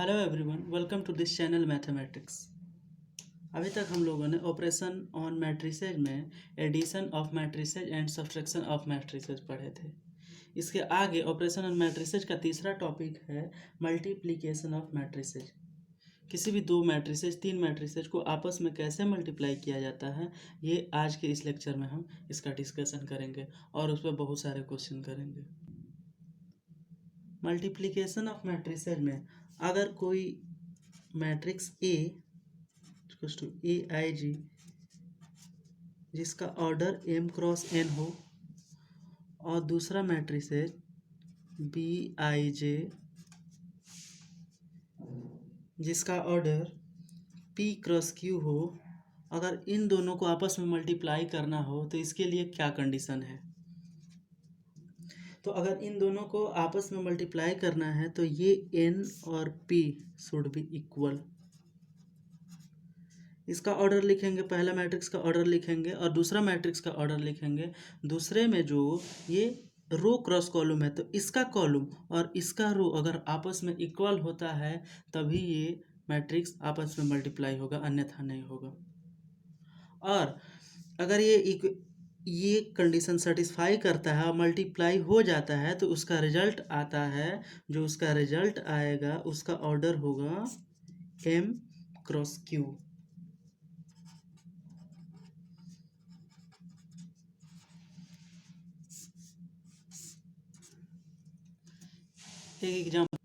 Hello everyone, welcome to this channel mathematics. अभी तक हम लोगों ने ऑपरेशन ऑन मैट्रिसेज में addition of matrices and subtraction of matrices पढ़े थे। इसके आगे ऑपरेशन ऑन मैट्रिसेज का तीसरा टॉपिक है मल्टीप्लिकेशन ऑफ मैट्रिसेज। किसी भी दो मैट्रिसेज तीन मैट्रिसेज को आपस में कैसे मल्टीप्लाई किया जाता है, ये आज के इस लेक्चर में हम इसका डिस्कशन करेंगे और उस पर बहुत सारे क्वेश्चन करेंगे। मल्टीप्लिकेशन ऑफ मैट्रिसेज में अगर कोई मैट्रिक्स ए आई जी जिसका ऑर्डर m क्रॉस n हो और दूसरा मैट्रिक्स है बी आई जे जिसका ऑर्डर p क्रॉस q हो, अगर इन दोनों को आपस में मल्टीप्लाई करना हो तो इसके लिए क्या कंडीशन है। तो अगर इन दोनों को आपस में मल्टीप्लाई करना है तो ये n और p शुड बी इक्वल। इसका ऑर्डर लिखेंगे, पहला मैट्रिक्स का ऑर्डर लिखेंगे और दूसरा मैट्रिक्स का ऑर्डर लिखेंगे। दूसरे में जो ये रो क्रॉस कॉलम है तो इसका कॉलम और इसका रो अगर आपस में इक्वल होता है तभी ये मैट्रिक्स आपस में मल्टीप्लाई होगा, अन्यथा नहीं होगा। और अगर ये कंडीशन सेटिस्फाई करता है और मल्टीप्लाई हो जाता है तो उसका रिजल्ट आता है, जो उसका रिजल्ट आएगा उसका ऑर्डर होगा m क्रॉस q। एक एग्जाम्पल,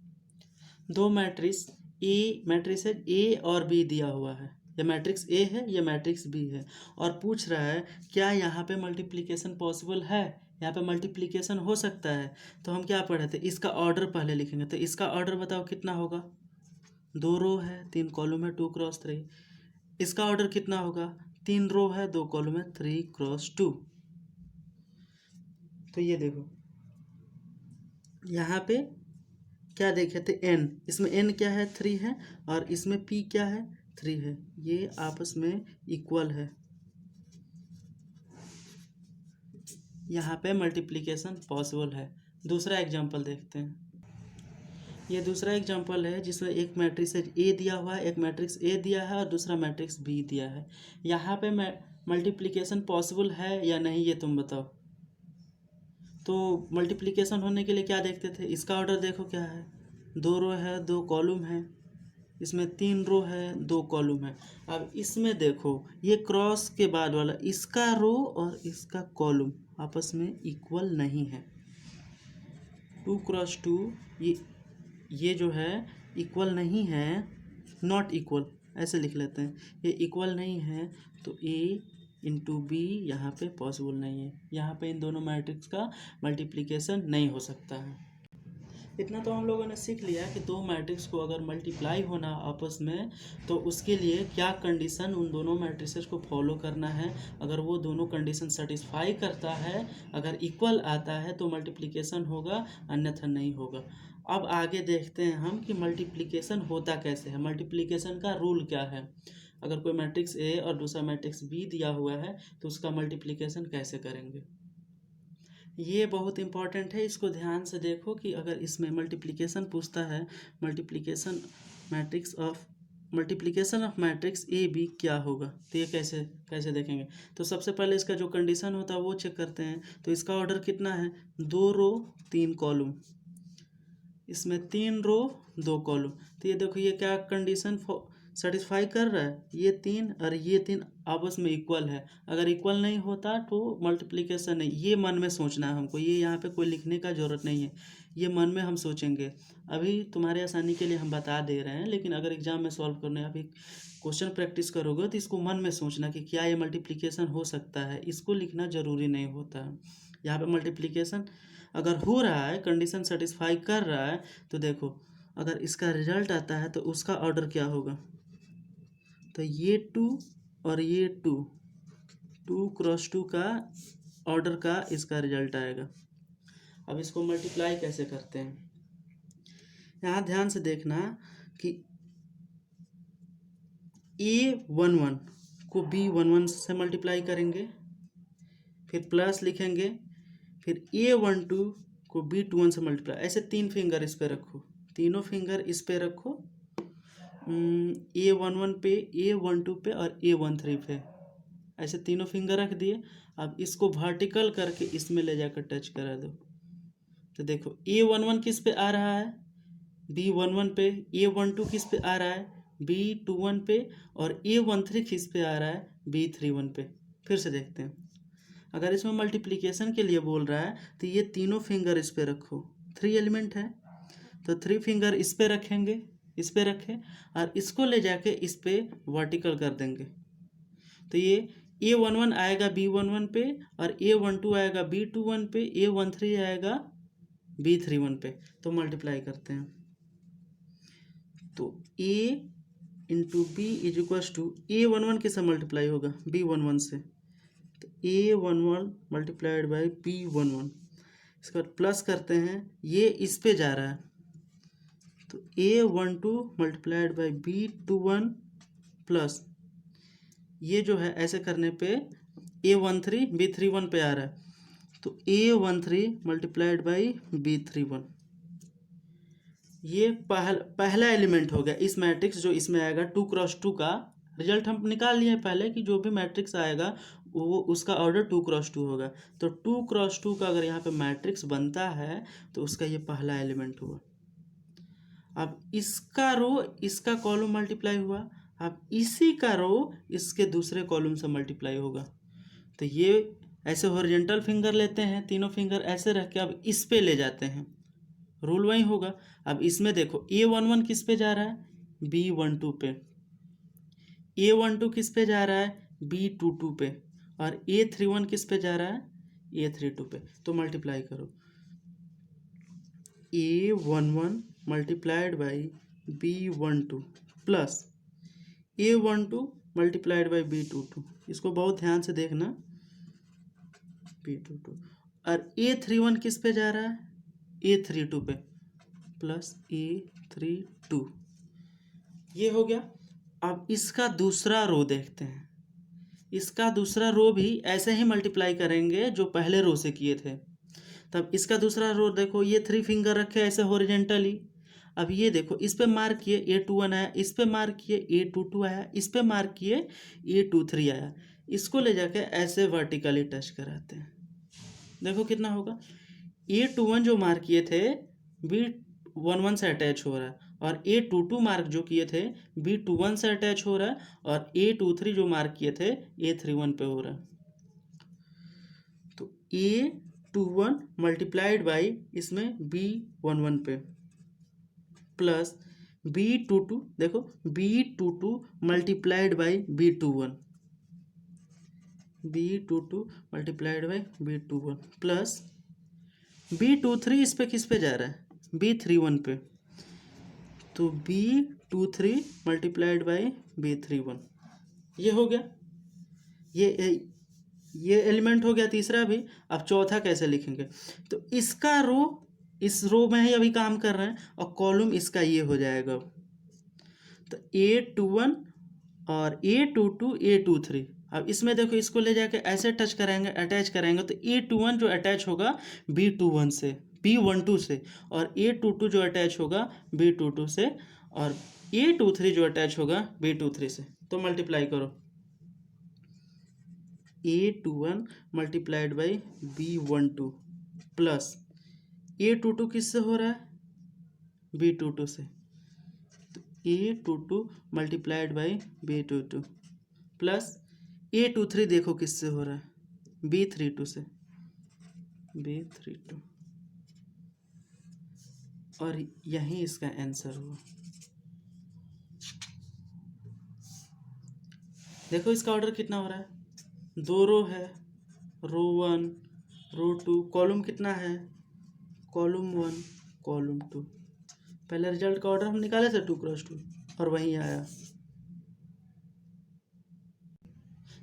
दो मैट्रिक्स ए और बी दिया हुआ है। यह मैट्रिक्स ए है, यह मैट्रिक्स बी है और पूछ रहा है क्या यहाँ पे मल्टीप्लिकेशन पॉसिबल है, यहाँ पे मल्टीप्लिकेशन हो सकता है। तो हम क्या पढ़े थे, इसका ऑर्डर पहले लिखेंगे। तो इसका ऑर्डर बताओ कितना होगा, दो रो है तीन कॉलम है 2 क्रॉस 3। इसका ऑर्डर कितना होगा, तीन रो है दो कॉलम है 3 क्रॉस 2। तो ये देखो यहाँ पे क्या देखे थे, n, इसमें n क्या है 3 है और इसमें p क्या है 3 है, ये आपस में इक्वल है। यहाँ पे मल्टीप्लिकेशन पॉसिबल है। दूसरा एग्जांपल देखते हैं। ये दूसरा एग्जांपल है जिसमें एक मैट्रिक्स ए दिया हुआ है, एक मैट्रिक्स ए दिया है और दूसरा मैट्रिक्स बी दिया है। यहाँ पे मल्टीप्लिकेशन पॉसिबल है या नहीं ये तुम बताओ। तो मल्टीप्लिकेशन होने के लिए क्या देखते थे, इसका ऑर्डर देखो क्या है, दो रो है दो कॉलम है, इसमें तीन रो है दो कॉलम है। अब इसमें देखो ये क्रॉस के बाद वाला इसका रो और इसका कॉलम आपस में इक्वल नहीं है। 2 क्रॉस 2 ये जो है इक्वल नहीं है, नॉट इक्वल ऐसे लिख लेते हैं, ये इक्वल नहीं है तो ए इंटू बी यहाँ पे पॉसिबल नहीं है। यहाँ पे इन दोनों मैट्रिक्स का मल्टीप्लिकेशन नहीं हो सकता है। इतना तो हम लोगों ने सीख लिया कि दो मैट्रिक्स को अगर मल्टीप्लाई होना आपस में तो उसके लिए क्या कंडीशन उन दोनों मैट्रिसेस को फॉलो करना है। अगर वो दोनों कंडीशन सेटिस्फाई करता है, अगर इक्वल आता है तो मल्टीप्लिकेशन होगा, अन्यथा नहीं होगा। अब आगे देखते हैं हम कि मल्टीप्लिकेशन होता कैसे है, मल्टीप्लिकेशन का रूल क्या है। अगर कोई मैट्रिक्स ए और दूसरा मैट्रिक्स बी दिया हुआ है तो उसका मल्टीप्लिकेशन कैसे करेंगे, ये बहुत इंपॉर्टेंट है। इसको ध्यान से देखो कि अगर इसमें मल्टीप्लिकेशन पूछता है, multiplication of matrix A B क्या होगा, तो ये कैसे कैसे देखेंगे। तो सबसे पहले इसका जो कंडीशन होता है वो चेक करते हैं। तो इसका ऑर्डर कितना है, दो रो तीन कॉलम, इसमें तीन रो दो कॉलम। तो ये देखो ये क्या कंडीशन सेटिस्फाई कर रहा है, ये तीन और ये तीन आपस में इक्वल है। अगर इक्वल नहीं होता तो मल्टीप्लिकेशन नहीं। ये मन में सोचना है हमको, ये यहाँ पे कोई लिखने का ज़रूरत नहीं है, ये मन में हम सोचेंगे। अभी तुम्हारे आसानी के लिए हम बता दे रहे हैं, लेकिन अगर एग्जाम में सॉल्व करने अभी क्वेश्चन प्रैक्टिस करोगे तो इसको मन में सोचना कि क्या ये मल्टीप्लिकेशन हो सकता है, इसको लिखना ज़रूरी नहीं होता है। यहाँ पर मल्टीप्लिकेशन अगर हो रहा है, कंडीशन सेटिस्फाई कर रहा है, तो देखो अगर इसका रिजल्ट आता है तो उसका ऑर्डर क्या होगा। तो ये 2 और ये 2 क्रॉस 2 का ऑर्डर का इसका रिजल्ट आएगा। अब इसको मल्टीप्लाई कैसे करते हैं, यहाँ ध्यान से देखना कि A11 को B11 से मल्टीप्लाई करेंगे, फिर प्लस लिखेंगे, फिर A12 को B21 से मल्टीप्लाई। ऐसे तीन फिंगर इस पे रखो, तीनों फिंगर इस पे रखो A11 पे, A12 पे और A13 पे, ऐसे तीनों फिंगर रख दिए। अब इसको वर्टिकल करके इसमें ले जाकर टच करा दो। तो देखो A11 किस पे आ रहा है, B11 पे, A12 किस पे आ रहा है, B21 पे, और A13 किस पे आ रहा है, B31 पे। फिर से देखते हैं, अगर इसमें मल्टीप्लिकेशन के लिए बोल रहा है तो ये तीनों फिंगर इस पे रखो, 3 एलिमेंट है तो 3 फिंगर इस पे रखेंगे, इस पे रखें और इसको ले जाके इस पे वर्टिकल कर देंगे। तो ये A11 आएगा B11 पे और A12 आएगा B21 पे, A13 आएगा B31 पे। तो मल्टीप्लाई करते हैं, तो A into B is equals to A11 किससे मल्टीप्लाई होगा, B11 से, तो A11 मल्टीप्लाइड बाई B11। इसके बाद प्लस करते हैं, ये इस पे जा रहा है तो A12 multiplied by B21 plus ये जो है ऐसे करने पे A13 B31 पे आ रहा है तो A13 मल्टीप्लाइड बाई B31। ये पहला एलिमेंट हो गया इस मैट्रिक्स जो इसमें आएगा 2x2 का। रिजल्ट हम निकाल लिए पहले कि जो भी मैट्रिक्स आएगा वो उसका ऑर्डर 2x2 होगा। तो 2x2 का अगर यहाँ पे मैट्रिक्स बनता है तो उसका ये पहला एलिमेंट हुआ। अब इसका रो इसका कॉलम मल्टीप्लाई हुआ, अब इसी का रो इसके दूसरे कॉलम से मल्टीप्लाई होगा। तो ये ऐसे हॉरिजॉन्टल फिंगर लेते हैं, तीनों फिंगर ऐसे रख के अब इस पे ले जाते हैं, रूल वही होगा। अब इसमें देखो A11 किस पे जा रहा है, B12 पे, A12 किस पे जा रहा है, B22 पे, और A31 किस पे जा रहा है, A32 पे। तो मल्टीप्लाई करो, A11 multiplied by B12 plus A12 multiplied by B22, इसको बहुत ध्यान से देखना, B22, और A31 किस पे जा रहा है, A32 पे, प्लस A32। ये हो गया। अब इसका दूसरा रो देखते हैं, इसका दूसरा रो भी ऐसे ही मल्टीप्लाई करेंगे जो पहले रो से किए थे। तब इसका दूसरा रो देखो, ये 3 फिंगर रखे ऐसे हॉरिजॉन्टली। अब ये देखो इस पे मार्क किए A21 आया, इस पे मार्क किए A22 आया, इस पे मार्क किए A23 आया। इसको ले जाके ऐसे वर्टिकली टच कराते हैं, देखो कितना होगा। A21 जो मार्क किए थे B11 से अटैच हो रहा है, और A22 मार्क जो किए थे B21 से अटैच हो रहा है, और A23 जो मार्क किए थे A31 पे हो रहा है। तो A21 मल्टीप्लाइड बाई इसमें B11 पे प्लस B22, देखो B22 multiplied by B21, B22 multiplied by B21 plus B23 इस पे किस पे जा रहा है, B31 पे, तो B23 मल्टीप्लाइड बाई B31। ये हो गया, ये एलिमेंट हो गया तीसरा भी। अब चौथा कैसे लिखेंगे, तो इसका रो इस रो में ही अभी काम कर रहे हैं और कॉलम इसका ये हो जाएगा। तो A21 और A22 A23, अब इसमें देखो इसको ले जाके ऐसे टच कराएंगे, अटैच कराएंगे, तो A21 जो अटैच होगा B21 से, B12 से, और A22 जो अटैच होगा B22 से, और A23 जो अटैच होगा B23 से। तो मल्टीप्लाई करो, A21 multiplied by B12 plus A22 किससे हो रहा है, B22 से, तो A22 multiplied by B22 plus A23 देखो किससे हो रहा है, B32 से, B32, और यही इसका आंसर हुआ। देखो इसका ऑर्डर कितना हो रहा है, 2 रो है, रो 1 रो 2, कॉलम कितना है, कॉलम 1 कॉलम 2। पहले रिजल्ट का ऑर्डर हम निकाले थे 2x2 और वहीं आया।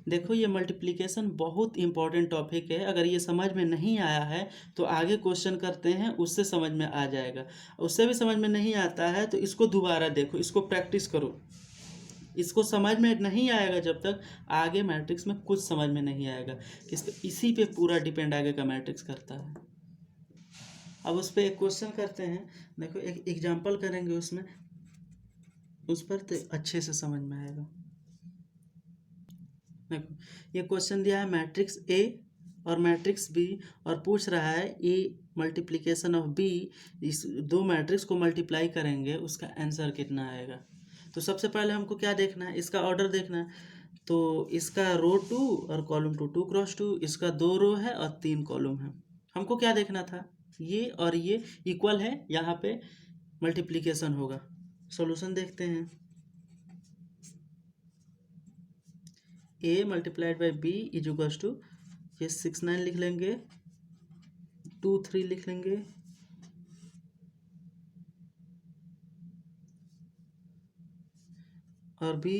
देखो ये मल्टीप्लिकेशन बहुत इंपॉर्टेंट टॉपिक है, अगर ये समझ में नहीं आया है तो आगे क्वेश्चन करते हैं उससे समझ में आ जाएगा, उससे भी समझ में नहीं आता है तो इसको दोबारा देखो, इसको प्रैक्टिस करो। इसको समझ में नहीं आएगा जब तक आगे मैट्रिक्स में कुछ समझ में नहीं आएगा, इसी पे पूरा डिपेंड आगे का मैट्रिक्स करता है। अब उस पर एक क्वेश्चन करते हैं, देखो एक एग्जाम्पल करेंगे उसमें। उस पर तो अच्छे से समझ में आएगा। देखो ये क्वेश्चन दिया है मैट्रिक्स ए और मैट्रिक्स बी और पूछ रहा है ए मल्टीप्लिकेशन ऑफ बी, इस दो मैट्रिक्स को मल्टीप्लाई करेंगे उसका आंसर कितना आएगा। तो सबसे पहले हमको क्या देखना है, इसका ऑर्डर देखना है। तो इसका रो 2 और कॉलम 2 2 क्रॉस 2, इसका 2 रो है और 3 कॉलम है। हमको क्या देखना था, ये और ये इक्वल है, यहाँ पे मल्टीप्लिकेशन होगा। सॉल्यूशन देखते हैं। A multiplied by B is equals to, ये 6 9 लिख लेंगे, 2 3 लिख लेंगे, और बी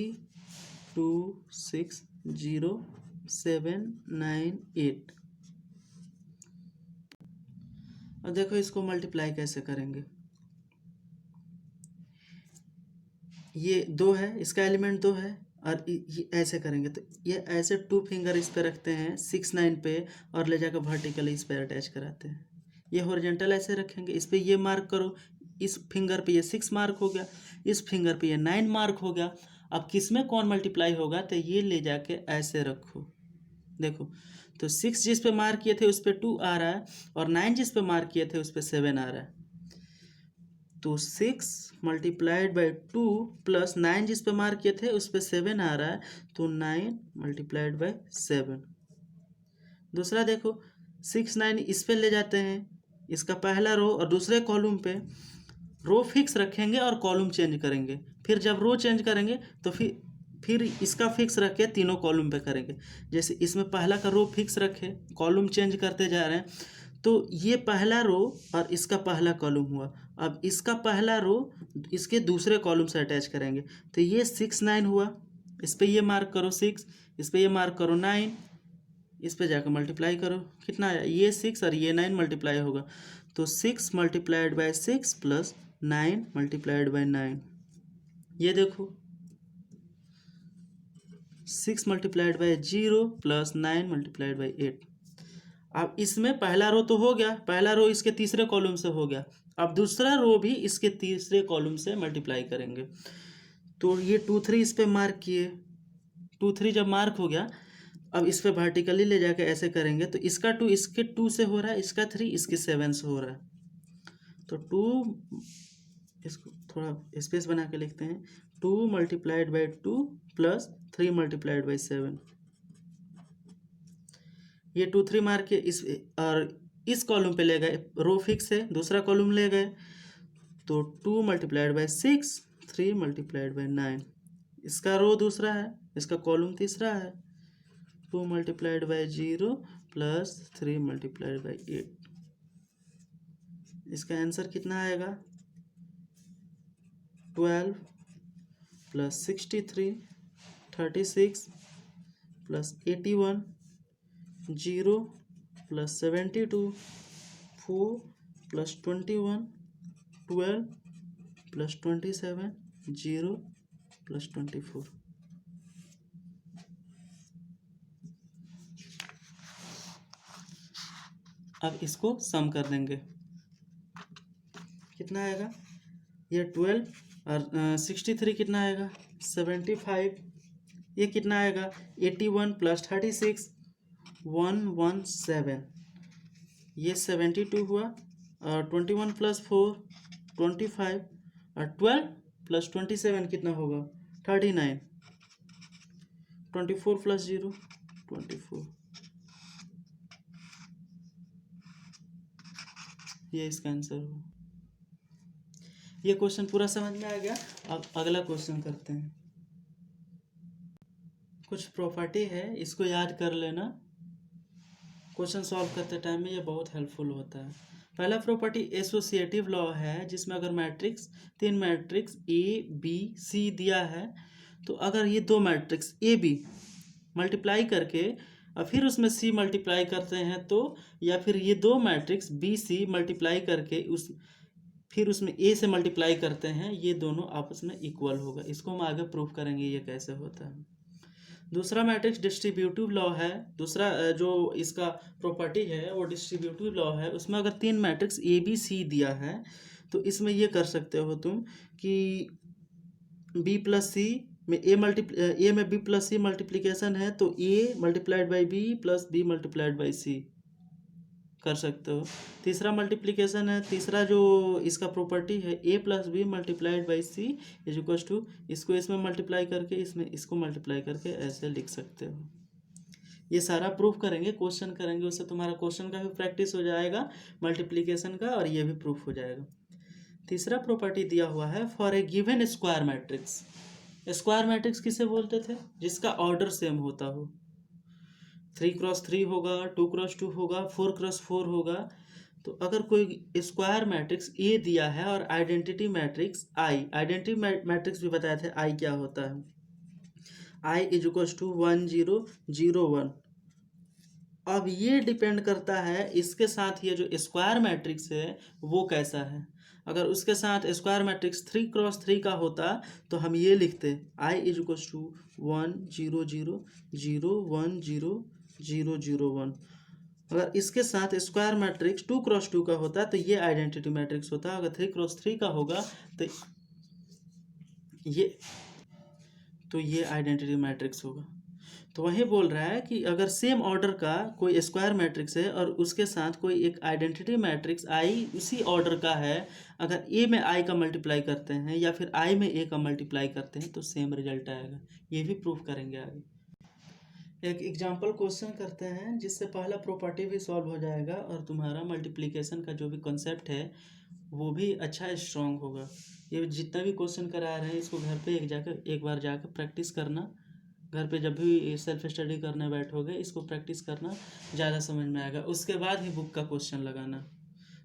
2 6 0 7 9 8। और देखो इसको मल्टीप्लाई कैसे करेंगे। ये 2 है, इसका एलिमेंट 2 है, और ये ऐसे करेंगे तो ये ऐसे 2 फिंगर इस पे रखते हैं 6 9 पे और ले जाकर वर्टिकली इस पे अटैच कराते हैं। ये हॉरिजॉन्टल ऐसे रखेंगे, इस पे ये मार्क करो, इस फिंगर पे ये 6 मार्क हो गया, इस फिंगर पे ये 9 मार्क हो गया। अब किस में कौन मल्टीप्लाई होगा, तो ये ले जाके ऐसे रखो। देखो तो 6 जिस पे मार्क किए थे उस पे 2 आ रहा है, और 9 जिस पे मार्क किए थे उस पे 7 आ रहा है। तो 6 मल्टीप्लाइड बाई 2 प्लस 9 जिस पे मार्क किए थे उस पे 7 आ रहा है, तो 9 मल्टीप्लाइड बाई 7। दूसरा देखो 6 9 इस पे ले जाते हैं, इसका पहला रो और दूसरे कॉलम पे रो फिक्स रखेंगे और कॉलम चेंज करेंगे। फिर जब रो चेंज करेंगे तो फिर इसका फिक्स रख के तीनों कॉलम पे करेंगे। जैसे इसमें पहला का रो फिक्स रखे, कॉलम चेंज करते जा रहे हैं, तो ये पहला रो और इसका पहला कॉलम हुआ। अब इसका पहला रो इसके दूसरे कॉलम से अटैच करेंगे, तो ये 6 9 हुआ, इस पे ये मार्क करो 6, इस पे ये मार्क करो 9, इस पे जाकर मल्टीप्लाई करो, कितना आया, ये 6 और ये 9 मल्टीप्लाई होगा, तो 6 multiplied by 6 plus 9 multiplied by 9। ये देखो 6 multiplied by 0 plus 9 multiplied by 8। अब इसमें पहला रो तो हो गया, पहला रो इसके तीसरे कॉलम से हो गया, अब दूसरा रो भी इसके तीसरे कॉलम से मल्टीप्लाई करेंगे। तो ये 2 3 इस पे मार्क किए, 2 3 जब मार्क हो गया, अब इस पे वर्टिकली ले जाके ऐसे करेंगे, तो इसका 2 इसके 2 से हो रहा है, इसका 3 इसके 7 से हो रहा है, तो 2, इसको थोड़ा स्पेस बना के लिखते हैं, 2 multiplied by 2 plus 3 multiplied by 7। ये 2 3 मार के और इस कॉलम पे ले गए, रो फिक्स है, दूसरा कॉलम ले गए, तो 2 मल्टीप्लाइड बाई 6 3 मल्टीप्लाइड बाई 9। इसका रो दूसरा है, इसका कॉलम तीसरा है, 2 multiplied by 0 plus 3 multiplied by 8। इसका आंसर कितना आएगा, 12 plus 63 36 plus 81 0 plus 72 4 plus 21 12 plus 27 0 plus 24। अब इसको सम कर देंगे, कितना आएगा, ये 12 और 63 कितना आएगा 75, ये कितना आएगा 81 प्लस 36 117, ये 72 हुआ, और 21 प्लस 4 25, और 12 प्लस 27 कितना होगा 39, 24 प्लस 0 24। ये इसका आंसर हो। ये क्वेश्चन पूरा समझ में आ गया। अब अगला क्वेश्चन करते हैं। कुछ प्रॉपर्टी है, इसको याद कर लेना, क्वेश्चन सॉल्व करते टाइम में ये बहुत हेल्पफुल होता है। पहला प्रॉपर्टी एसोसिएटिव लॉ है, जिसमें अगर matrix 3 matrix A B C दिया है, तो अगर ये 2 मैट्रिक्स ए बी मल्टीप्लाई करके और फिर उसमें सी मल्टीप्लाई करते हैं, तो या फिर ये 2 मैट्रिक्स बी सी मल्टीप्लाई करके फिर उसमें ए से मल्टीप्लाई करते हैं, ये दोनों आपस में इक्वल होगा। इसको हम आगे प्रूफ करेंगे ये कैसे होता है। दूसरा मैट्रिक्स डिस्ट्रीब्यूटिव लॉ है, दूसरा जो इसका प्रॉपर्टी है वो डिस्ट्रीब्यूटिव लॉ है। उसमें अगर 3 मैट्रिक्स ए बी सी दिया है, तो इसमें ये कर सकते हो तुम कि बी प्लस सी में ए में बी प्लस सी मल्टीप्लीकेशन है, तो A multiplied by B plus B multiplied by C कर सकते हो। तीसरा मल्टीप्लीकेशन है, तीसरा जो इसका प्रॉपर्टी है A plus B multiplied by C is equal to, इसको इसमें मल्टीप्लाई करके इसमें इसको मल्टीप्लाई करके ऐसे लिख सकते हो। ये सारा प्रूफ करेंगे, क्वेश्चन करेंगे, उससे तुम्हारा क्वेश्चन का भी प्रैक्टिस हो जाएगा मल्टीप्लीकेशन का, और ये भी प्रूफ हो जाएगा। तीसरा प्रॉपर्टी दिया हुआ है for a given square matrix. Square matrix किसे बोलते थे? जिसका ऑर्डर सेम होता हो। 3x3 होगा, 2x2 होगा, 4x4 होगा। तो अगर कोई स्क्वायर मैट्रिक्स ए दिया है और आइडेंटिटी मैट्रिक्स आई, आइडेंटिटी मैट्रिक्स भी बताए थे आई क्या होता है, आई इज इक्वल टू 1 0 0 1। अब ये डिपेंड करता है इसके साथ ये जो स्क्वायर मैट्रिक्स है वो कैसा है। अगर उसके साथ स्क्वायर मैट्रिक्स 3x3 का होता तो हम ये लिखते आई इज इक्वल टू 1 0 0 0 1 0 0 0 1। अगर इसके साथ स्क्वायर मैट्रिक्स 2x2 का होता तो ये आइडेंटिटी मैट्रिक्स होता। अगर 3x3 का होगा तो ये आइडेंटिटी मैट्रिक्स होगा। तो वही बोल रहा है कि अगर सेम ऑर्डर का कोई स्क्वायर मैट्रिक्स है और उसके साथ कोई एक आइडेंटिटी मैट्रिक्स आई उसी ऑर्डर का है, अगर ए में आई का मल्टीप्लाई करते हैं या फिर आई में ए का मल्टीप्लाई करते हैं तो सेम रिजल्ट आएगा। ये भी प्रूफ करेंगे आगे। एक एग्जांपल क्वेश्चन करते हैं जिससे पहला प्रॉपर्टी भी सॉल्व हो जाएगा और तुम्हारा मल्टीप्लिकेशन का जो भी कॉन्सेप्ट है वो भी अच्छा स्ट्रांग होगा। ये जितना भी क्वेश्चन करा रहे हैं इसको घर पे एक बार जाकर प्रैक्टिस करना। घर पे जब भी सेल्फ स्टडी करने बैठोगे इसको प्रैक्टिस करना, ज़्यादा समझ में आएगा। उसके बाद ही बुक का क्वेश्चन लगाना।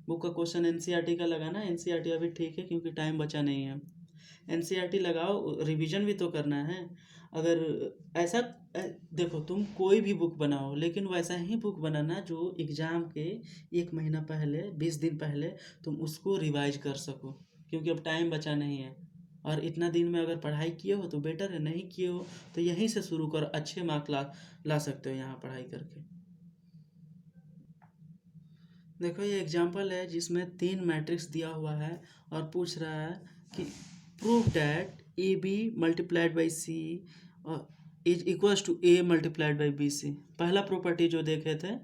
बुक का क्वेश्चन एनसीईआरटी का लगाना। एनसीईआरटी अभी ठीक है क्योंकि टाइम बचा नहीं है। एनसीईआरटी लगाओ, रिवीजन भी तो करना है। अगर ऐसा देखो, तुम कोई भी बुक बनाओ लेकिन वैसा ही बुक बनाना जो एग्ज़ाम के 1 महीना पहले 20 दिन पहले तुम उसको रिवाइज कर सको, क्योंकि अब टाइम बचा नहीं है। और इतना दिन में अगर पढ़ाई किए हो तो बेटर है, नहीं किए हो तो यहीं से शुरू कर, अच्छे मार्क ला सकते हो यहाँ पढ़ाई करके। देखो ये एग्जांपल है जिसमें 3 मैट्रिक्स दिया हुआ है और पूछ रहा है कि prove that A B multiplied by C is equals to A multiplied by B C. पहला प्रॉपर्टी जो देखे थे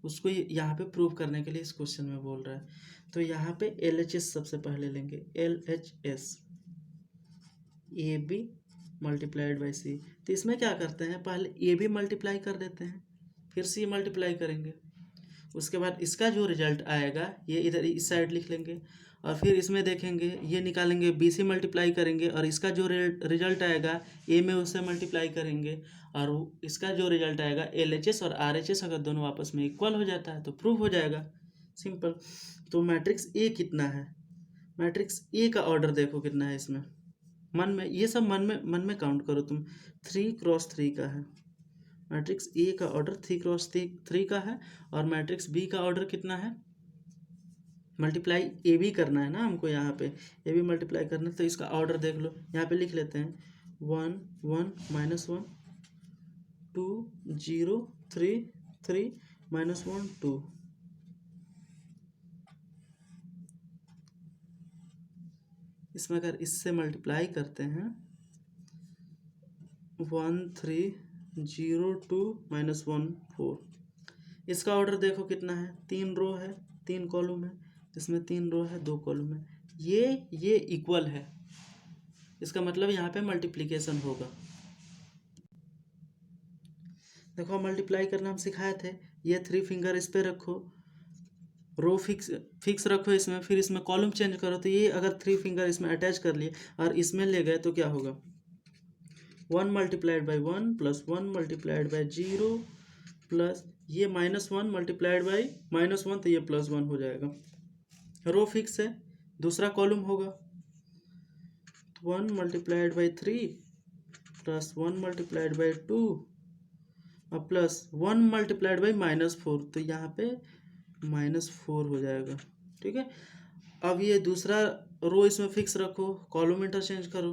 उसको यहाँ पे प्रूव करने के लिए इस क्वेश्चन में बोल रहा है। तो यहाँ पे LHS सबसे पहले लेंगे, LHS A B multiplied by C. तो इसमें क्या करते हैं, पहले ए बी मल्टीप्लाई कर देते हैं, फिर सी मल्टीप्लाई करेंगे। उसके बाद इसका जो रिजल्ट आएगा ये इधर इस साइड लिख लेंगे, और फिर इसमें देखेंगे ये निकालेंगे, बी सी मल्टीप्लाई करेंगे और इसका जो रिजल्ट आएगा ए में उससे मल्टीप्लाई करेंगे, और इसका जो रिजल्ट आएगा LHS और RHS अगर दोनों आपस में इक्वल हो जाता है तो प्रूफ हो जाएगा। सिंपल। तो मैट्रिक्स ए कितना है, मैट्रिक्स ए का ऑर्डर देखो कितना है इसमें, मन में ये सब मन में काउंट करो तुम। 3x3 का है मैट्रिक्स ए का ऑर्डर, 3x3 का है। और मैट्रिक्स बी का ऑर्डर कितना है, मल्टीप्लाई ए बी करना है ना हमको, यहाँ पे ए बी मल्टीप्लाई करना है। तो इसका ऑर्डर देख लो, यहाँ पे लिख लेते हैं 1 1 -1 2 0 3 3 -1 2। इसमें अगर इससे मल्टीप्लाई करते हैं 1 3 0 2 -1 4। इसका ऑर्डर देखो कितना है, 3 रो है 3 कॉलम है, इसमें 3 रो है 2 कॉलम है, ये इक्वल है। इसका मतलब यहाँ पे मल्टीप्लिकेशन होगा। देखो मल्टीप्लाई करना हम सिखाए थे, ये 3 फिंगर इस पे रखो, रो फिक्स रखो इसमें, फिर इसमें कॉलम चेंज करो। तो ये अगर 3 फिंगर इसमें अटैच कर लिए और इसमें ले गए तो क्या होगा, 1 multiplied by 1 plus 1 multiplied by 0 plus ये -1 मल्टीप्लाइड बाई -1, तो ये +1 हो जाएगा। रो फिक्स है, दूसरा कॉलम होगा 1 multiplied by 3 plus 1 multiplied by 2 और प्लस 1 मल्टीप्लाइड बाई -4, तो यहाँ पे -4 हो जाएगा। ठीक है। अब ये दूसरा रो इसमें फिक्स रखो, कॉलम इंटरचेंज करो,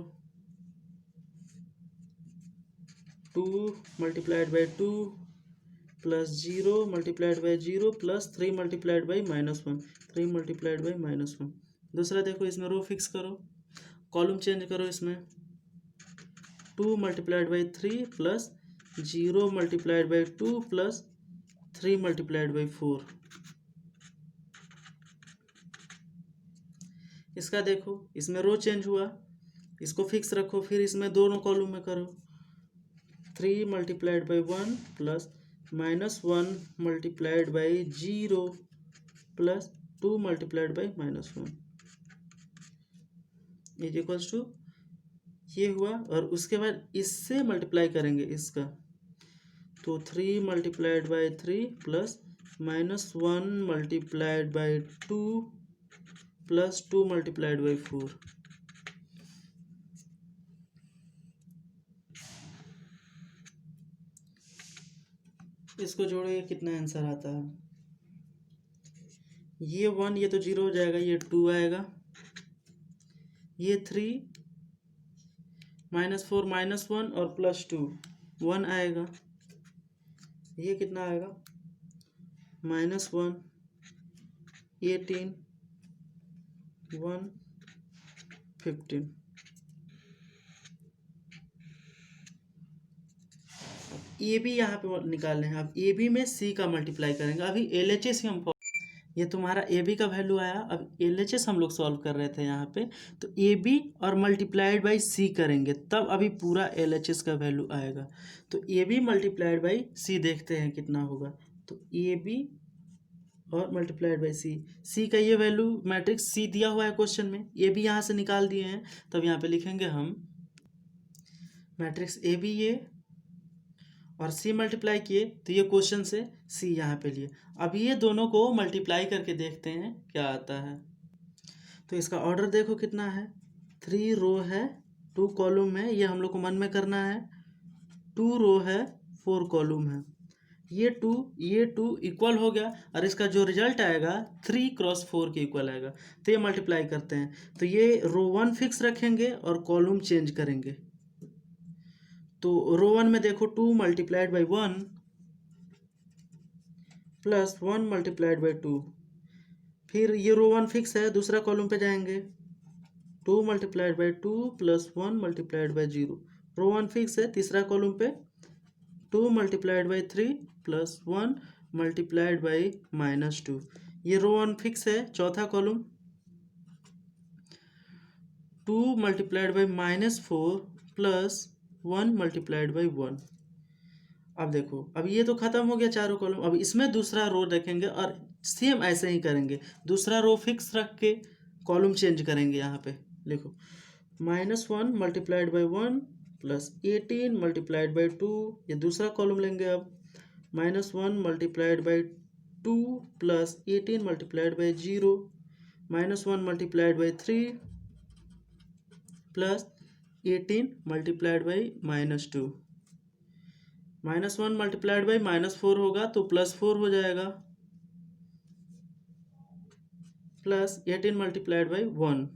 2 multiplied by 2 plus 0 multiplied by 0 plus 3 multiplied by -1, 3 multiplied by -1। दूसरा देखो इसमें रो फिक्स करो, कॉलम चेंज करो इसमें, 2 multiplied by 3 plus 0 multiplied by 2 plus 3 multiplied by 4। इसका देखो, इसमें रो चेंज हुआ, इसको फिक्स रखो, फिर इसमें दोनों कॉलम में करो। 3 multiplied by 1 plus -1 multiplied by 0 plus 2 multiplied by -1 is equals to ये हुआ। और उसके बाद इससे मल्टीप्लाई करेंगे इसका, तो 3 multiplied by 3 plus -1 multiplied by 2 plus 2 multiplied by 4। इसको जोड़िए कितना आंसर आता है। ये 1, ये तो 0 हो जाएगा, ये 2 आएगा, ये 3 -4 -1 और +2 1 आएगा, ये कितना आएगा -1 18 1 15। ए बी यहाँ पे निकालने हैं। अब ए बी में सी का मल्टीप्लाई करेंगे। अभी LHS हम, ये तुम्हारा ए बी का वैल्यू आया। अब LHS हम लोग सॉल्व कर रहे थे यहाँ पे, तो ए बी और मल्टीप्लाइड बाई सी करेंगे तब अभी पूरा LHS का वैल्यू आएगा। तो ए बी मल्टीप्लाइड बाई सी देखते हैं कितना होगा। तो ए बी और मल्टीप्लाइड बाई सी, सी का ये वैल्यू मैट्रिक्स सी दिया हुआ है क्वेश्चन में, ए बी यहाँ से निकाल दिए हैं, तब यहाँ पे लिखेंगे हम मैट्रिक्स ए बी ये और सी मल्टीप्लाई किए, तो ये क्वेश्चन से सी यहाँ पे लिए। अब ये दोनों को मल्टीप्लाई करके देखते हैं क्या आता है। तो इसका ऑर्डर देखो कितना है, 3 रो है 2 कॉलम है, ये हम लोग को मन में करना है। 2 रो है 4 कॉलम है, ये 2 इक्वल हो गया, और इसका जो रिजल्ट आएगा 3 क्रॉस 4 के इक्वल आएगा। तो ये मल्टीप्लाई करते हैं, तो ये रो 1 फिक्स रखेंगे और कॉलम चेंज करेंगे। तो रो 1 में देखो 2 multiplied by 1 plus 1 multiplied by 2, फिर ये रो 1 फिक्स है, दूसरा कॉलम पे जाएंगे 2 multiplied by 2 plus 1 multiplied by 0। Row 1 fix है, तीसरा कॉलम पे 2 multiplied by 3 plus 1 multiplied by -2। ये रो 1 फिक्स है, चौथा column 2 multiplied by -4 plus 1 multiplied by 1। अब देखो, अब ये तो खत्म हो गया चारों कॉलम। अब इसमें दूसरा रो रखेंगे और सेम ऐसे ही करेंगे, दूसरा रो फिक्स रख के कॉलम चेंज करेंगे। यहाँ पे लिखो -1 multiplied by 1 plus 18 multiplied by 2, ये दूसरा कॉलम लेंगे। अब -1 multiplied by 2 plus 18 multiplied by 0, -1 multiplied by 3 plus 18 multiplied by -2। -1 multiplied by -4 होगा तो +4 हो जाएगा, प्लस 18 मल्टीप्लाइड बाई 1।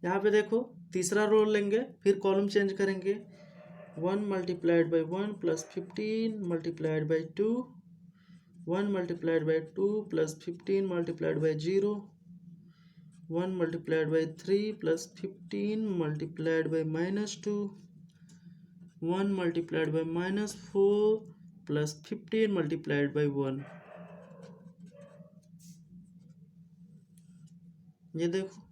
यहाँ पे देखो तीसरा रो लेंगे, फिर कॉलम चेंज करेंगे। 1 multiplied by 1 plus 15 multiplied by 2, 1 multiplied by 2 plus 15 multiplied by 0, 1 multiplied by 3 plus 15 multiplied by -2, 1 multiplied by -4 plus 15 multiplied by 1। ये देखो,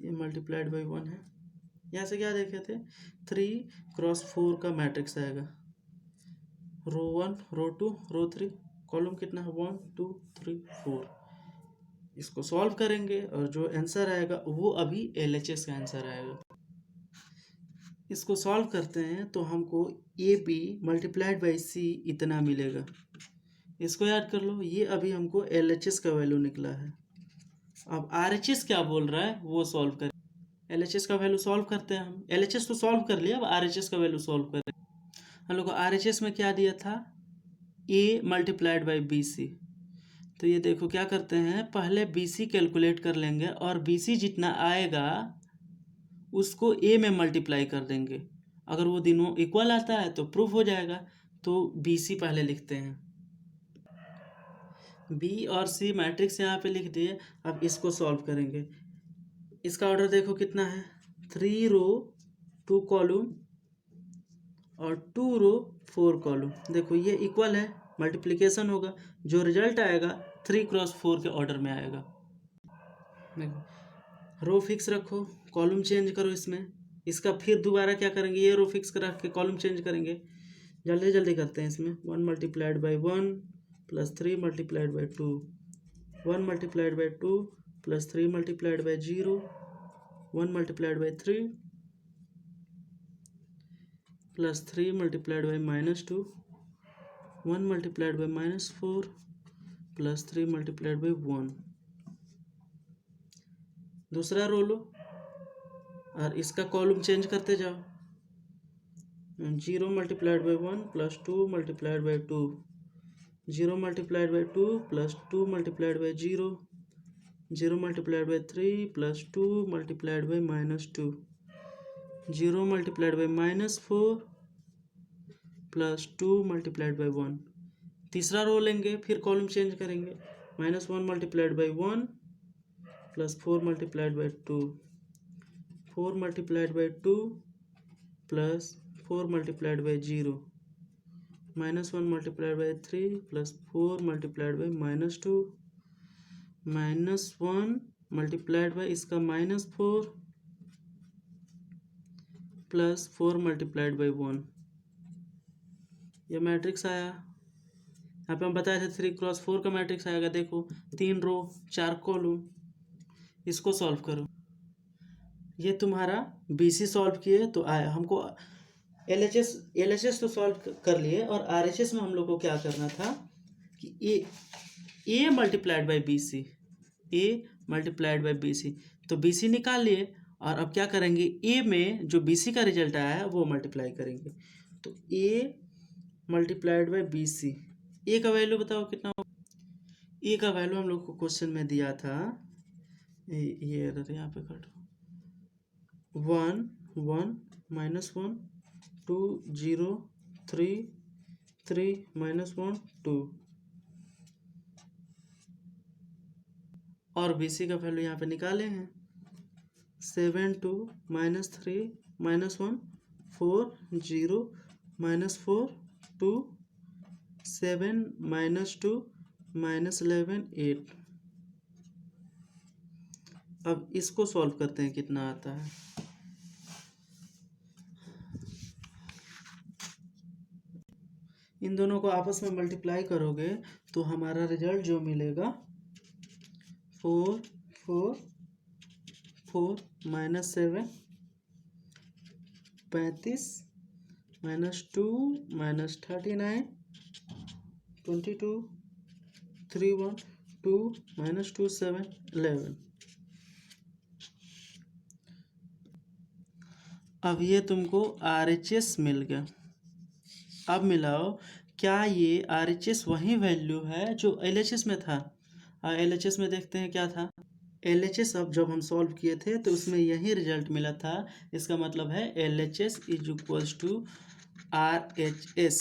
ये मल्टीप्लाइड बाई 1 है। यहाँ से क्या देखे थे, 3 क्रॉस 4 का मैट्रिक्स आएगा। रो 1 रो 2 रो 3, कॉलम कितना है 1 2 3 4। इसको सॉल्व करेंगे और जो आंसर आएगा वो अभी LHS का आंसर आएगा। इसको सॉल्व करते हैं तो हमको ए बी मल्टीप्लाइड बाई सी इतना मिलेगा। इसको याद कर लो, ये अभी हमको LHS का वैल्यू निकला है। अब RHS क्या बोल रहा है वो सॉल्व करें। LHS का वैल्यू सॉल्व करते हैं हम। LHS तो सॉल्व कर लिया, अब RHS का वैल्यू सॉल्व करें। हम लोग को RHS में क्या दिया था, A मल्टीप्लाइड बाई BC। तो ये देखो क्या करते हैं, पहले BC कैलकुलेट कर लेंगे और BC जितना आएगा उसको A में मल्टीप्लाई कर देंगे। अगर वो दोनों इक्वल आता है तो प्रूफ हो जाएगा। तो BC पहले लिखते हैं। बी और सी मैट्रिक्स यहाँ पे लिख दिए। अब इसको सॉल्व करेंगे। इसका ऑर्डर देखो कितना है, 3 रो 2 कॉलम और 2 रो 4 कॉलम। देखो ये इक्वल है, मल्टीप्लिकेशन होगा, जो रिजल्ट आएगा 3 क्रॉस 4 के ऑर्डर में आएगा। देखो रो फिक्स रखो, कॉलम चेंज करो इसमें। इसका फिर दोबारा क्या करेंगे, ये रो फिक्स कर रख के कॉलम चेंज करेंगे। जल्दी जल्दी करते हैं इसमें। 1 multiplied by 1 plus 3 multiplied by 2, 1 multiplied by 2 plus 3 multiplied by 0, 1 multiplied by 3 plus 3 multiplied by -2, 1 multiplied by -4 plus 3 multiplied by 1। दूसरा रो लो और इसका कॉलम चेंज करते जाओ। 0 multiplied by 1 plus 2 multiplied by 2, 0 multiplied by 2 plus 2 multiplied by 0, 0 multiplied by 3 plus 2 multiplied by -2, 0 multiplied by -4 plus 2 multiplied by 1। तीसरा रो लेंगे, फिर column change करेंगे। -1 multiplied by 1 plus 4 multiplied by 2, 4 multiplied by 2 plus 4 multiplied by 0, -1 multiplied by 3 plus 4 multiplied by -2, -1 multiplied by इसका -4 plus 4 multiplied by 1। ये matrix आया। यहाँ पे हम बताए थे 3 क्रॉस 4 का मैट्रिक्स आएगा। देखो 3 रो 4 कॉलम। इसको सॉल्व करो। ये तुम्हारा बीसी सॉल्व किए तो आया। हमको एलएचएस तो सॉल्व कर लिए, और आरएचएस में हम लोग को क्या करना था कि A multiplied by B C, A multiplied by B C. तो बी सी निकाल लिए, और अब क्या करेंगे, ए में जो बी सी का रिजल्ट आया है वो मल्टीप्लाई करेंगे। तो A multiplied by B C, ए का वैल्यू बताओ कितना हो। ए का वैल्यू हम लोग को क्वेश्चन में दिया था, ये एरर यहाँ पे काटो, 1 1 -1 2 0 3 3 -1 2, और बीसी का वैल्यू यहाँ पे निकाले हैं 7 2 -3 -1 4 0 -4 2 7 -2 -11 8। अब इसको सॉल्व करते हैं कितना आता है। इन दोनों को आपस में मल्टीप्लाई करोगे तो हमारा रिजल्ट जो मिलेगा 4 4 4 -7 35 -2 -39 22 3 1 2 -2 7 11। अब ये तुमको आरएचएस मिल गया। अब मिलाओ, क्या ये आरएचएस वही वैल्यू है जो एलएचएस में था। एलएचएस में देखते हैं क्या था। एलएचएस अब जब हम सॉल्व किए थे तो उसमें यही रिजल्ट मिला था। इसका मतलब है LHS is equals to RHS.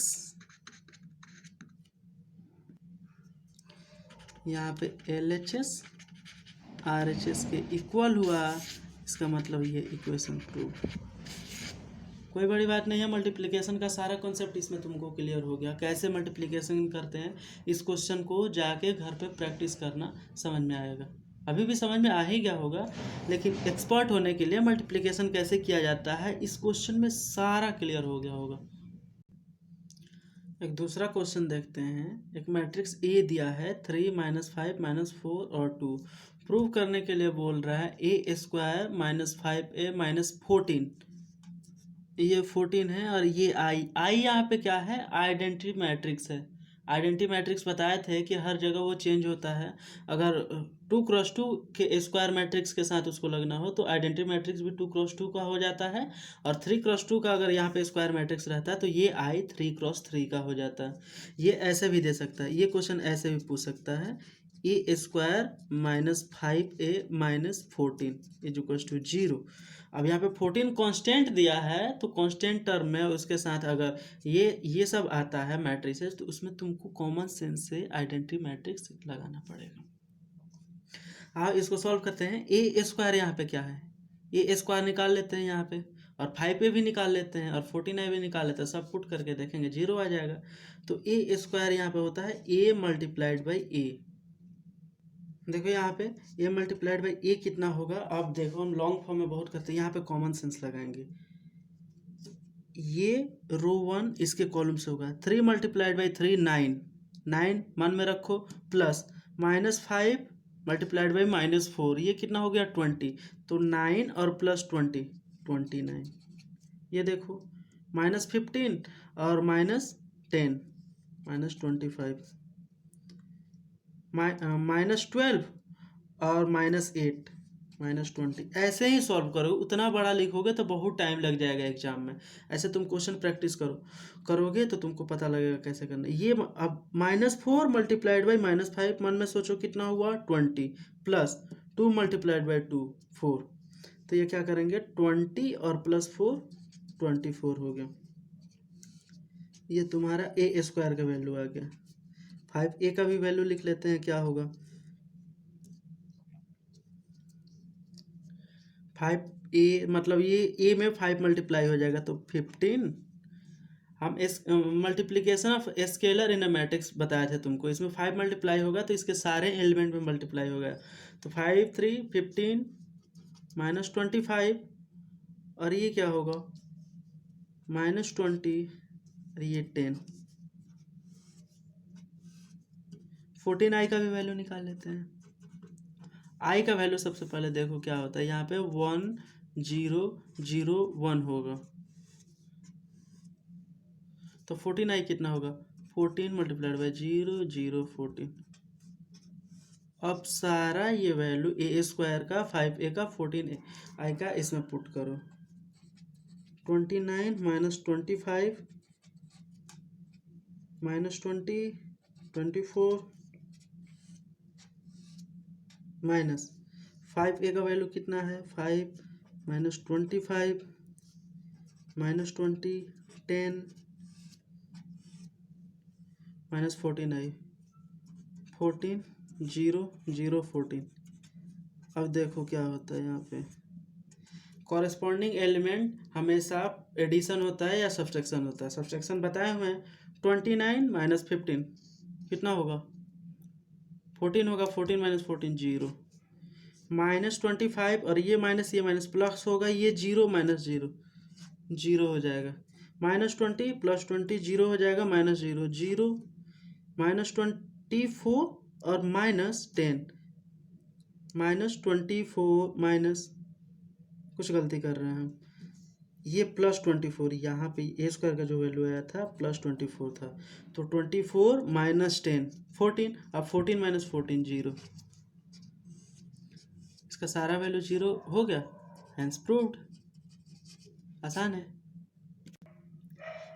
यहाँ पे एलएचएस आरएचएस के इक्वल हुआ, इसका मतलब ये इक्वेशन प्रूव। कोई बड़ी बात नहीं है, मल्टीप्लिकेशन का सारा कॉन्सेप्ट इसमें तुमको क्लियर हो गया। कैसे मल्टीप्लिकेशन करते हैं, इस क्वेश्चन को जाके घर पे प्रैक्टिस करना, समझ में आएगा। अभी भी समझ में आ ही गया होगा, लेकिन एक्सपर्ट होने के लिए मल्टीप्लिकेशन कैसे किया जाता है इस क्वेश्चन में सारा क्लियर हो गया होगा। एक दूसरा क्वेश्चन देखते हैं। एक मैट्रिक्स ए दिया है 3 -5 -4 और 2। प्रूव करने के लिए बोल रहा है ए स्क्वायर -5a -14। ये 14 है, और ये आई यहाँ पे क्या है, आइडेंटिटी मैट्रिक्स है। आइडेंटिटी मैट्रिक्स बताए थे कि हर जगह वो चेंज होता है। अगर 2 क्रॉस 2 के स्क्वायर मैट्रिक्स के साथ उसको लगना हो तो आइडेंटिटी मैट्रिक्स भी 2 क्रॉस 2 का हो जाता है, और 3 क्रॉस 2 का अगर यहाँ पे स्क्वायर मैट्रिक्स रहता है तो ये आई 3 क्रॉस 3 का हो जाता है। ये ऐसे भी दे सकता है, ये क्वेश्चन ऐसे भी पूछ सकता है, A square -5a -14 is equals to 0। अब यहाँ पे 14 कांस्टेंट दिया है तो कांस्टेंट टर्म में उसके साथ अगर ये सब आता है मैट्रिसेस तो उसमें तुमको कॉमन सेंस से आइडेंटिटी मैट्रिक्स लगाना पड़ेगा। हाँ, इसको सॉल्व करते हैं। ए स्क्वायर यहाँ पे क्या है, ए स्क्वायर निकाल लेते हैं यहाँ पे, और 5a भी निकाल लेते हैं, और 14a भी निकाल लेते हैं। सब पुट करके देखेंगे 0 आ जाएगा। तो ए स्क्वायर यहाँ पे होता है a मल्टीप्लाइड बाई ए। देखो यहाँ पे a मल्टीप्लाइड बाई ए कितना होगा। अब देखो हम लॉन्ग फॉर्म में बहुत करते हैं, यहाँ पे कॉमन सेंस लगाएंगे। ये रो 1 इसके कॉलम से होगा 3 मल्टीप्लाइड बाई 3 9, 9 मन में रखो, प्लस -5 मल्टीप्लाइड बाई -4 ये कितना हो गया 20। तो 9 और प्लस 20 29। ये देखो -15 और -10 -25 -12 और -8 -20। ऐसे ही सॉल्व करो, उतना बड़ा लिखोगे तो बहुत टाइम लग जाएगा एग्जाम में। ऐसे तुम क्वेश्चन प्रैक्टिस करोगे तो तुमको पता लगेगा कैसे करना है। ये अब -4 मल्टीप्लाइड बाई -5 मन में सोचो कितना हुआ 20, प्लस 2 मल्टीप्लाइड बाई 2 4। तो ये क्या करेंगे 20 और प्लस 4 24 हो गया। ये तुम्हारा ए स्क्वायर का वैल्यू आ गया। 5a का भी वैल्यू लिख लेते हैं, क्या होगा 5a मतलब ये a में 5 मल्टीप्लाई हो जाएगा तो 15। हम इस multiplication of scalar in a matrix बताए थे तुमको, इसमें 5 मल्टीप्लाई होगा तो इसके सारे एलिमेंट में मल्टीप्लाई होगा। तो 5 3 15 -25 और ये क्या होगा -20 और ये 10। 14i का भी वैल्यू निकाल लेते हैं। i का वैल्यू सबसे पहले देखो क्या होता है, यहाँ पे 1 0 0 1 होगा। तो 14i कितना होगा 14 मल्टीप्लाइड बाई 0 0 14। अब सारा ये वैल्यू ए स्क्वायर का 5a का 14i का इसमें पुट करो। 29 -25 -20 24 माइनस 5a का वैल्यू कितना है 5 -25 -20 10 -14i 14 0 0 14। अब देखो क्या होता है यहाँ पे कॉरेस्पॉन्डिंग एलिमेंट हमेशा एडिशन होता है या सब्सट्रैक्शन होता है। सब्सट्रैक्शन बताए हुए हैं 29 -15 कितना होगा 14 होगा। 14 -14 0 -25 और ये माइनस प्लस होगा, ये 0 -0 0 हो जाएगा। -20 + 20 0 हो जाएगा -0 0 -24 और -10 -24 माइनस कुछ गलती कर रहे हैं हम, ये +24 यहाँ पे ए स्क्वायर का जो वैल्यू आया था +24 था। तो 24 -10 14। अब 14 - 14 0, इसका सारा वैल्यू 0 हो गया। Hence proved. आसान है।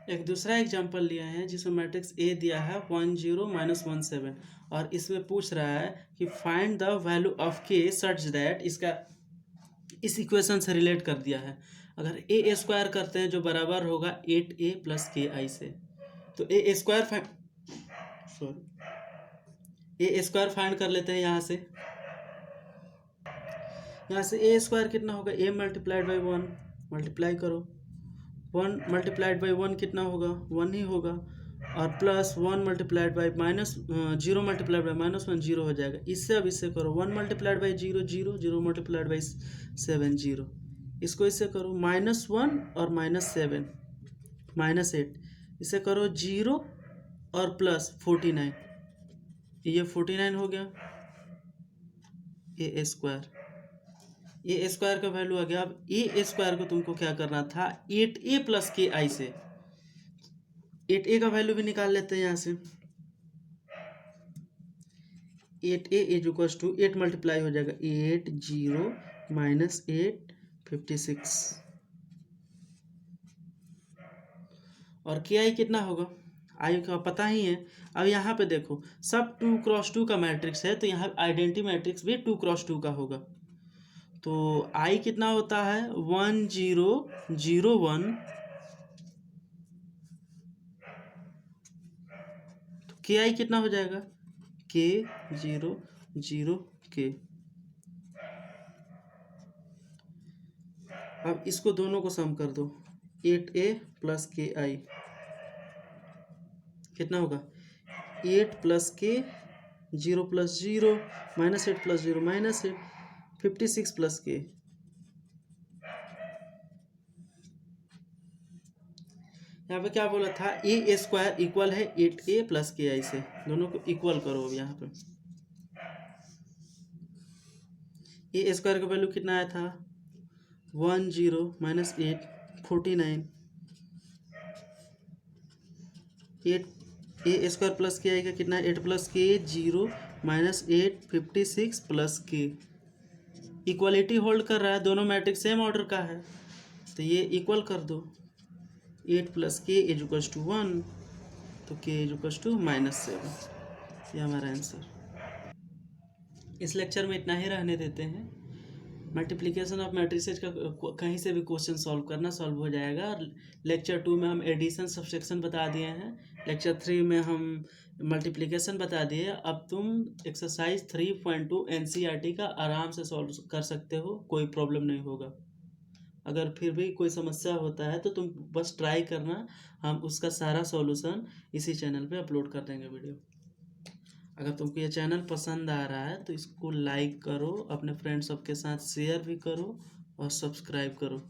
एक दूसरा एग्जांपल लिया है जिसमें मैट्रिक्स ए दिया है 1 0 -1 7 और इसमें पूछ रहा है कि फाइंड द वैल्यू ऑफ के सच दैट, इसका इस इक्वेशन से रिलेट कर दिया है। अगर ए स्क्वायर करते हैं जो बराबर होगा 8a + ki से, तो ए स्क्वायर फाइंड कर लेते हैं। यहाँ से ए स्क्वायर कितना होगा a मल्टीप्लाइड बाई 1 मल्टीप्लाई करो, 1 मल्टीप्लाइड बाई 1 कितना होगा 1 ही होगा, और plus 1 multiplied by -0 multiplied by -1 0 हो जाएगा। इससे अब इससे करो 1 मल्टीप्लाइड बाई 0 0 0 मल्टीप्लाइड बाई 7 0। इसको इससे करो -1 और -7 -8, इसे करो 0 और प्लस 49, ये 49 हो गया ए स्क्वायर। ए स्क्वायर का वैल्यू आ गया। अब ए स्क्वायर को तुमको क्या करना था 8a + ki से, 8a का वैल्यू भी निकाल लेते हैं यहाँ से। 8a = 8 मल्टीप्लाई हो जाएगा 8 0 -8 56 और ki कितना होगा आई का पता ही है। अब यहाँ पे देखो सब 2 × 2 का मैट्रिक्स है तो यहाँ आइडेंटिटी मैट्रिक्स भी 2 × 2 का होगा। तो आई कितना होता है 1001, तो के आई कितना हो जाएगा K00K। अब इसको दोनों को सम कर दो 8A प्लस KI कितना होगा 8 plus K 0 plus 0 minus 8 plus 0 minus 8 56 plus K। यहाँ पे क्या बोला था ए स्क्वायर इक्वल है 8A प्लस KI से, दोनों को इक्वल करो। अब यहाँ पे ए स्क्वायर का वैल्यू कितना आया था 10 माइनस 8 49 8 ए स्क्वायर प्लस के आएगा कितना 8 प्लस के 0 माइनस 8 56 प्लस के। इक्वालिटी होल्ड कर रहा है, दोनों मैट्रिक्स सेम ऑर्डर का है, तो ये इक्वल कर दो 8 प्लस के इक्वल्स टू 1, तो के इक्वल्स टू -7। ये हमारा आंसर। इस लेक्चर में इतना ही रहने देते हैं। मल्टीप्लिकेशन ऑफ मैट्रिसेज का कहीं से भी क्वेश्चन सॉल्व करना सॉल्व हो जाएगा। लेक्चर 2 में हम एडिशन सब्सट्रैक्शन बता दिए हैं, लेक्चर 3 में हम मल्टीप्लिकेशन बता दिए। अब तुम एक्सरसाइज 3.2 NCERT का आराम से सॉल्व कर सकते हो, कोई प्रॉब्लम नहीं होगा। अगर फिर भी कोई समस्या होता है तो तुम बस ट्राई करना, हम उसका सारा सॉल्यूशन इसी चैनल पे अपलोड कर देंगे वीडियो। अगर तुमको ये चैनल पसंद आ रहा है तो इसको लाइक करो, अपने फ्रेंड्स सबके साथ शेयर भी करो और सब्सक्राइब करो।